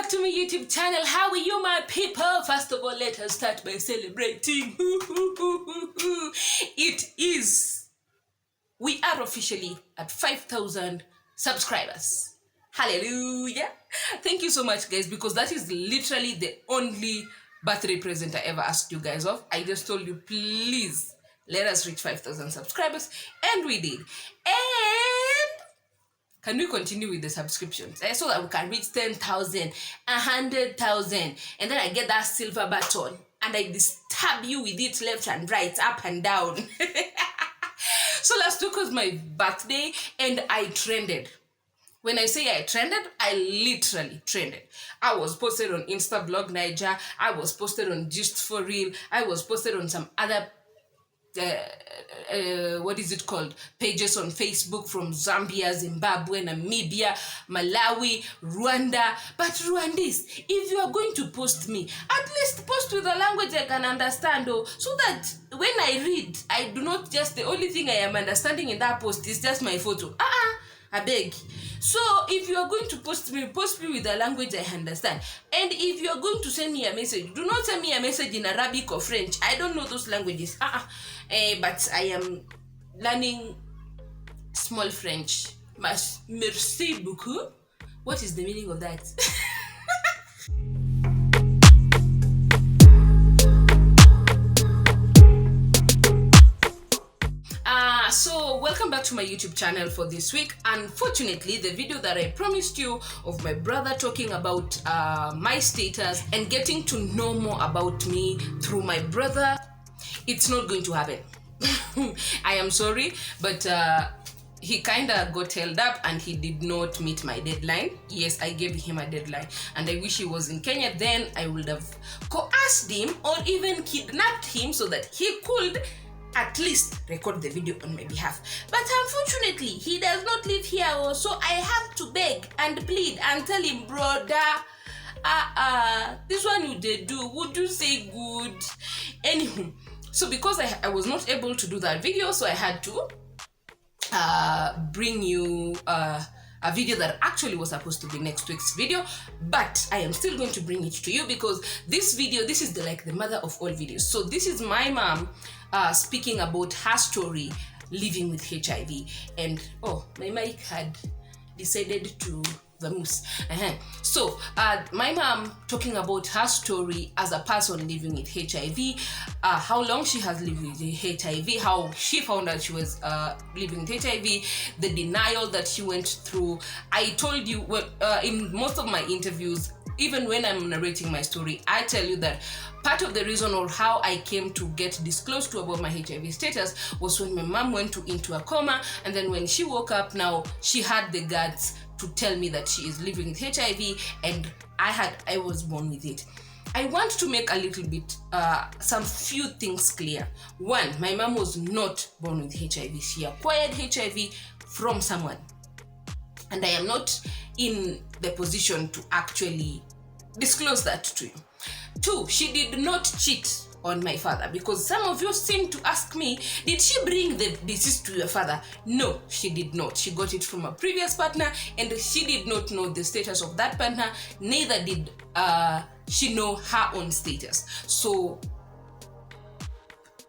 back to my YouTube channel. How are you, my people? First of all, let us start by celebrating. We are officially at 5,000 subscribers. Hallelujah. Thank you so much, guys, because that is literally the only birthday present I ever asked you guys of. I just told you, please, let us reach 5,000 subscribers. And we did. And can we continue with the subscriptions? So that we can reach 10,000, 100,000, and then I get that silver button and I disturb you with it left and right, up and down. So last week was my birthday and I trended. When I say I trended, I literally trended. I was posted on Instablog Niger. I was posted on Just For Real. I was posted on some other pages on Facebook from Zambia, Zimbabwe, Namibia, Malawi, Rwanda. But Rwandese, if you are going to post me, at least post with a language I can understand, so that when I read, I do not just, the only thing I am understanding in that post is just my photo. I beg. So if you are going to post me with a language I understand. And if you are going to send me a message, do not send me a message in Arabic or French. I don't know those languages. But I am learning small French. Merci beaucoup. What is the meaning of that? So welcome back to my YouTube channel for this week. Unfortunately, the video that I promised you of my brother talking about my status and getting to know more about me through my brother, it's not going to happen. I am sorry, but he kind of got held up and he did not meet my deadline. Yes, I gave him a deadline and I wish he was in Kenya. Then I would have coerced him or even kidnapped him so that he could at least record the video on my behalf. But unfortunately, he does not live here, so I have to beg and plead and tell him, brother, this one you did do, would you say good? Anywho, so because I was not able to do that video, so I had to bring you a video that actually was supposed to be next week's video, but I am still going to bring it to you because this video, this is the mother of all videos. So this is my mom speaking about her story living with HIV. And my mic had decided to vamoose. So my mom talking about her story as a person living with HIV, how long she has lived with HIV, how she found out she was living with HIV, the denial that she went through. I told you in most of my interviews, even when I'm narrating my story, I tell you that part of the reason or how I came to get disclosed to about my HIV status was when my mom went into a coma, and then when she woke up, now she had the guts to tell me that she is living with HIV, and I was born with it. I want to make a little bit, some few things clear. One, my mom was not born with HIV. She acquired HIV from someone. And I am not in the position to actually disclose that to you. Two, she did not cheat on my father, because some of you seem to ask me, did she bring the disease to your father? No, she did not. She got it from a previous partner and she did not know the status of that partner, neither did she know her own status. So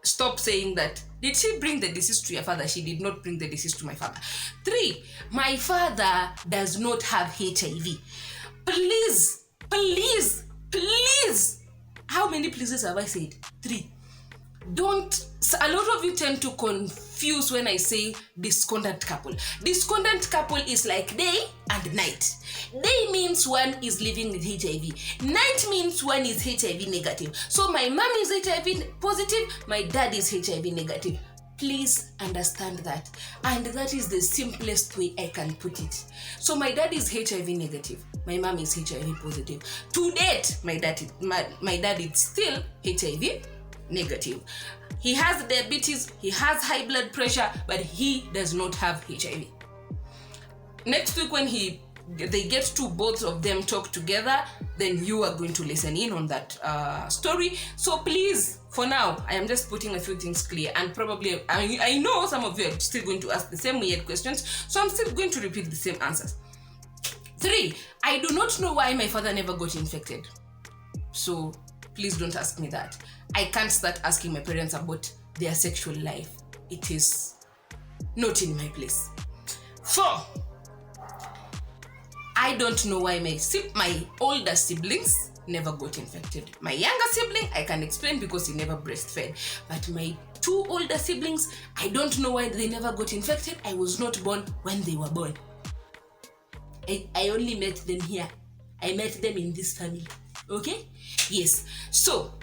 stop saying that, did she bring the disease to your father? She did not bring the disease to my father. Three, my father does not have HIV. Please, please, please. How many pleases have I said? 3. A lot of you tend to confuse when I say discordant couple. Discordant couple is like day and night. Day means one is living with HIV. Night means one is HIV negative. So my mom is HIV positive, my dad is HIV negative. Please understand that. And that is the simplest way I can put it. So my dad is HIV negative. My mom is HIV positive. To date, my dad is still HIV negative. He has diabetes, he has high blood pressure, but he does not have HIV. Next week when they get to both of them talk together, then you are going to listen in on that story. So please, for now, I am just putting a few things clear, and probably I know some of you are still going to ask the same weird questions, so I'm still going to repeat the same answers. 3, I do not know why my father never got infected. So please don't ask me that. I can't start asking my parents about their sexual life. It is not in my place. 4, I don't know why my older siblings never got infected. My younger sibling, I can explain because he never breastfed. But my 2 older siblings, I don't know why they never got infected. I was not born when they were born. I only met them here. I met them in this family. Okay? Yes. So,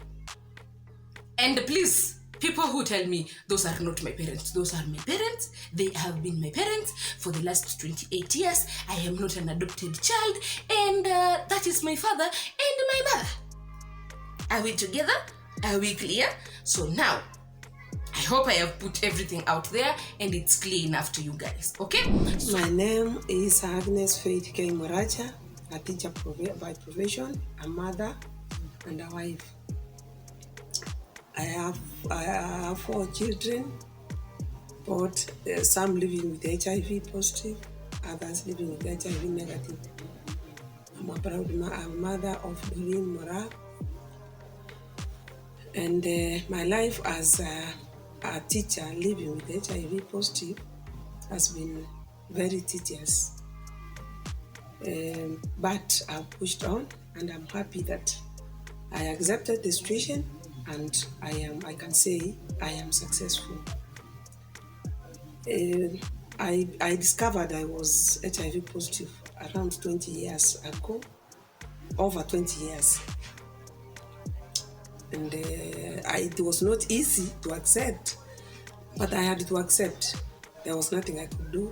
and please, people who tell me those are not my parents, those are my parents. They have been my parents for the last 28 years. I am not an adopted child, and that is my father and my mother. Are we together? Are we clear? So now, I hope I have put everything out there and it's clear enough to you guys, okay? So, my name is Agnes Faith K. Moracha, a teacher by profession, a mother, and a wife. I have 4 children, but some living with HIV positive, others living with HIV negative. I'm a proud mother of Doreen Mora, and my life as a teacher living with HIV positive has been very tedious. But I've pushed on, and I'm happy that I accepted the situation, and I can say I am successful. I discovered I was HIV positive around 20 years ago, over 20 years. And it was not easy to accept, but I had to accept. There was nothing I could do.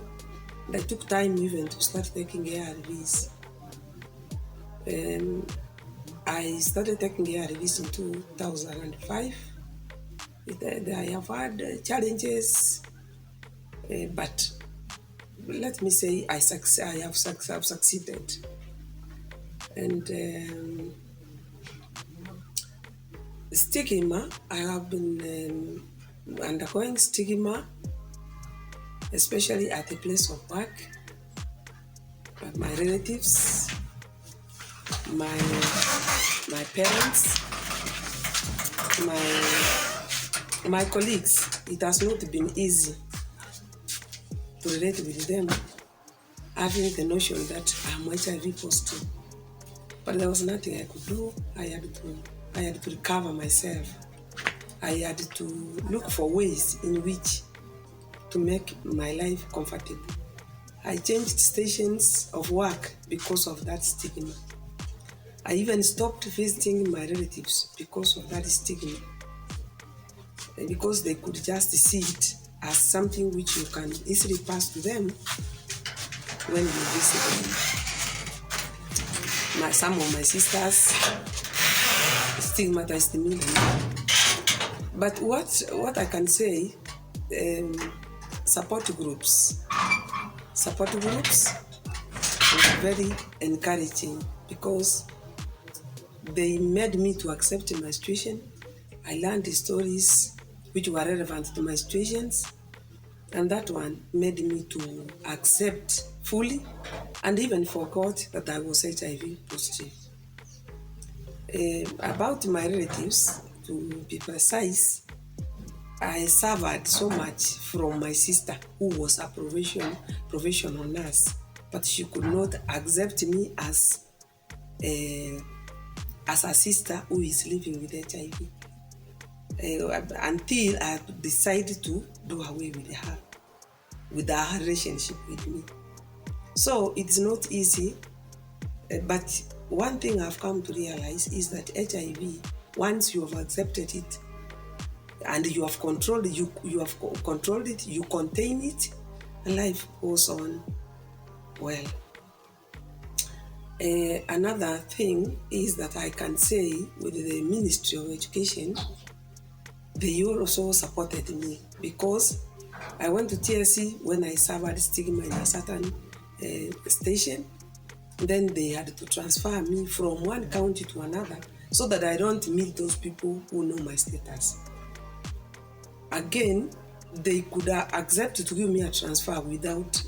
And I took time even to start taking ARVs. I started taking ARVs in 2005. I have had challenges, but let me say I have succeeded. And stigma, I have been undergoing stigma, especially at the place of work, my relatives, my parents, my colleagues. It has not been easy to relate with them, having the notion that I'm HIV positive. But there was nothing I could do. I had to recover myself. I had to look for ways in which to make my life comfortable. I changed stations of work because of that stigma. I even stopped visiting my relatives because of that stigma, because they could just see it as something which you can easily pass to them when you visit them. Some of my sisters stigmatized me. But what I can say, support groups were very encouraging because they made me to accept my situation. I learned the stories which were relevant to my situations, and that one made me to accept fully and even forgot that I was HIV positive. About my relatives, to be precise, I suffered so much from my sister, who was a professional nurse, but she could not accept me as a sister who is living with HIV until I decided to do away with her relationship with me. So it's not easy, but one thing I've come to realize is that HIV, once you have accepted it and you have controlled it, you contain it, and life goes on well. Another thing is that I can say with the Ministry of Education, they also supported me because I went to TSC when I suffered stigma in a certain station. Then they had to transfer me from one county to another so that I don't meet those people who know my status. Again, they could accept to give me a transfer without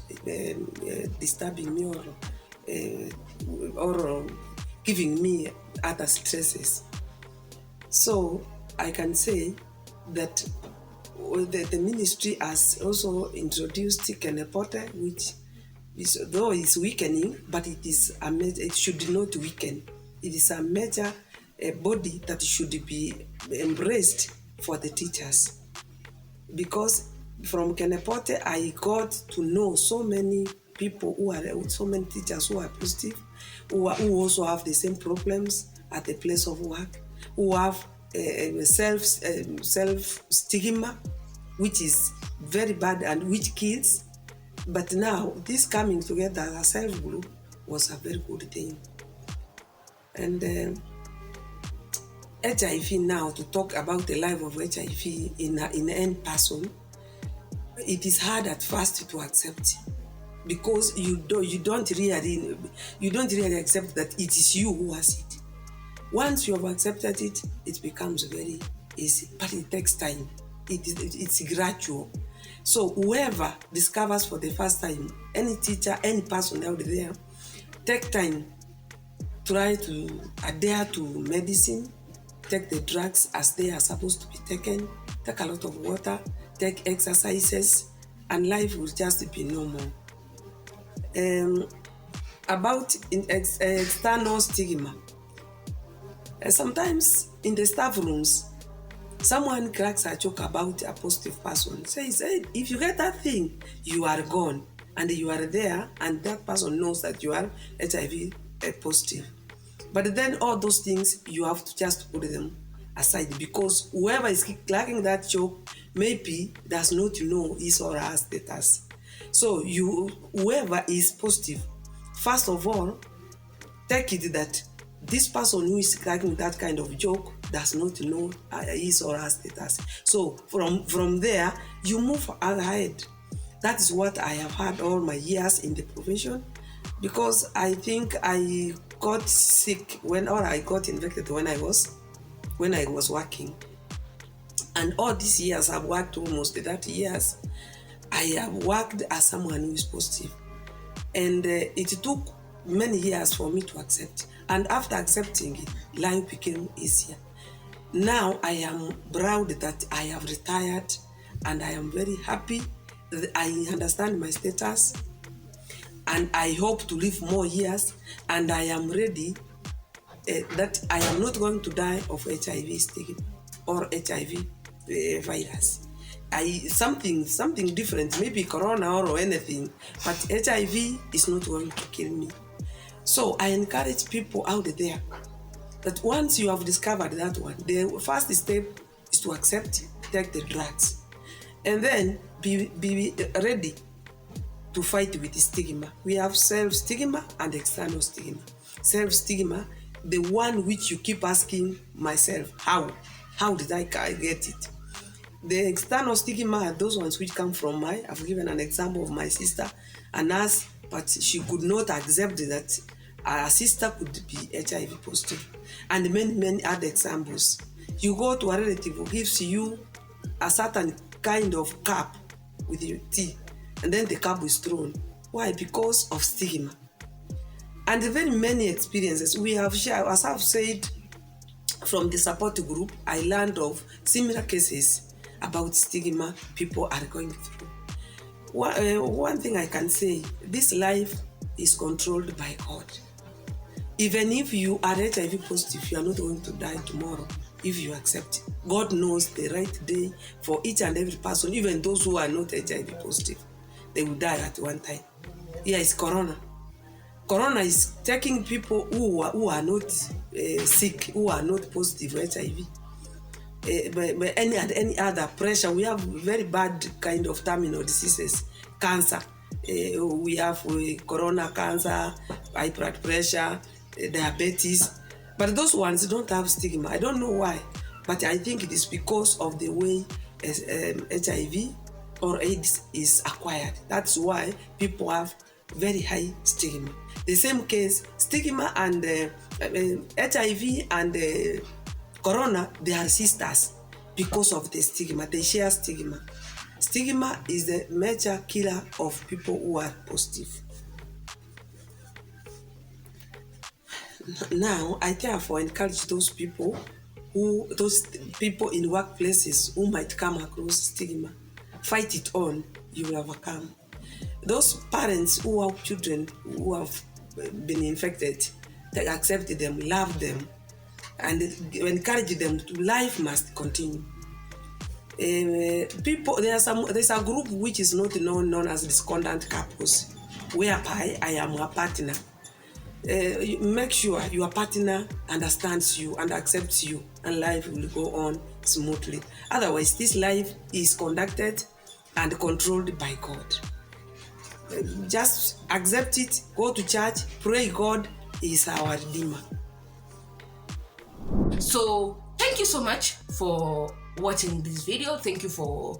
disturbing me or or giving me other stresses. So I can say that the ministry has also introduced Kenepote, which is, though it's weakening, but it should not weaken. It is a major body that should be embraced for the teachers. Because from Kenepote, I got to know so many people so many teachers who are positive, who also have the same problems at the place of work, who have self stigma, which is very bad and which kills. But now this coming together as a self group was a very good thing. And HIV now, to talk about the life of HIV in any person, it is hard at first to accept, because you don't really accept that it is you who has it. Once you have accepted it, it becomes very easy, but it takes time. It's gradual. So whoever discovers for the first time, any teacher, any person out there, take time, try to adhere to medicine, take the drugs as they are supposed to be taken, take a lot of water, take exercises, and life will just be normal. About external stigma. Sometimes in the staff rooms, someone cracks a joke about a positive person, says, hey, if you get that thing, you are gone. And you are there, and that person knows that you are HIV positive. But then all those things, you have to just put them aside, because whoever is cracking that joke maybe does not know his or her status. So whoever is positive, first of all, take it that this person who is cracking that kind of joke does not know his or her status. So from there, you move ahead. That is what I have had all my years in the profession, because I think I got sick I got infected when I was working. And all these years, I've worked almost 30 years. I have worked as someone who is positive. And it took many years for me to accept. And after accepting it, life became easier. Now I am proud that I have retired, and I am very happy that I understand my status, and I hope to live more years, and I am ready that I am not going to die of HIV stigma or HIV virus. Something different, maybe corona or anything, but HIV is not going to kill me. So I encourage people out there that once you have discovered that one, the first step is to accept, take the drugs, and then be ready to fight with the stigma. We have self-stigma and external stigma. Self-stigma, the one which you keep asking myself, how did I get it? The external stigma are those ones which come from I've given an example of my sister, a nurse, but she could not accept that her sister could be HIV positive. And many other examples. You go to a relative who gives you a certain kind of cup with your tea, and then the cup is thrown. Why? Because of stigma. And very many experiences we have shared, as I've said, from the support group, I learned of similar cases about stigma people are going through. One thing I can say, this life is controlled by God. Even if you are HIV positive, you are not going to die tomorrow if you accept it. God knows the right day for each and every person, even those who are not HIV positive. They will die at one time. Here is corona. Corona is taking people who are not sick, who are not positive HIV. But any other pressure, we have very bad kind of terminal diseases, cancer. We have corona cancer, high blood pressure, diabetes. But those ones don't have stigma. I don't know why, but I think it is because of the way HIV or AIDS is acquired. That's why people have very high stigma. The same case, stigma and HIV and corona, they are sisters because of the stigma. They share stigma. Stigma is the major killer of people who are positive. Now, I therefore encourage those people in workplaces who might come across stigma. Fight it on, you will overcome. Those parents who have children who have been infected, they accept them, love them, and encourage them to life must continue. There's a group which is not known as discordant couples, whereby I am a partner. Make sure your partner understands you and accepts you, and life will go on smoothly. Otherwise, this life is conducted and controlled by God. Just accept it, go to church, pray. God is our Redeemer. So thank you so much for watching this video. Thank you for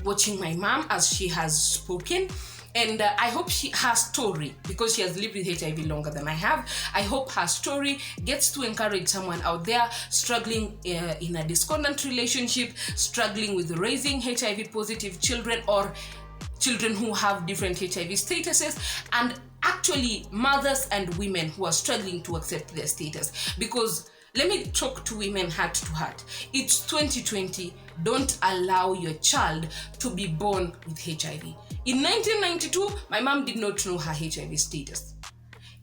watching my mom as she has spoken. And I hope her story, because she has lived with HIV longer than I have, I hope her story gets to encourage someone out there struggling in a discordant relationship, struggling with raising HIV positive children, or children who have different HIV statuses, and actually mothers and women who are struggling to accept their status. Because let me talk to women heart to heart. It's 2020. Don't allow your child to be born with HIV. In 1992, my mom did not know her HIV status.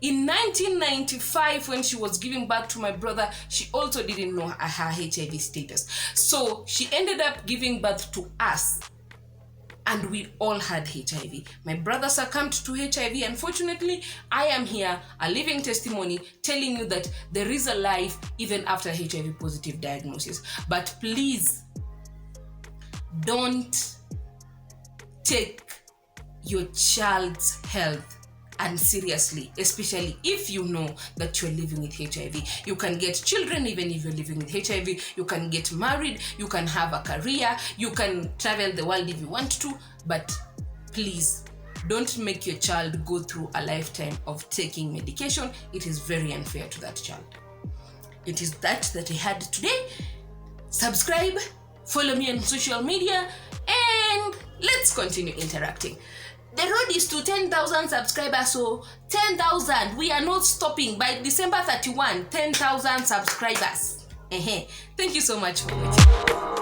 In 1995, when she was giving birth to my brother, she also didn't know her HIV status. So she ended up giving birth to us, and we all had HIV. My brother succumbed to HIV. Unfortunately, I am here, a living testimony, telling you that there is a life even after HIV positive diagnosis. But please, don't take your child's health unseriously, especially if you know that you're living with HIV. You can get children even if you're living with HIV. You can get married, you can have a career, you can travel the world if you want to, but please don't make your child go through a lifetime of taking medication. It is very unfair to that child. It is that I had today. Subscribe, follow me on social media, and let's continue interacting. The road is to 10,000 subscribers, so 10,000. We are not stopping. By December 31, 10,000 subscribers. Thank you so much for watching.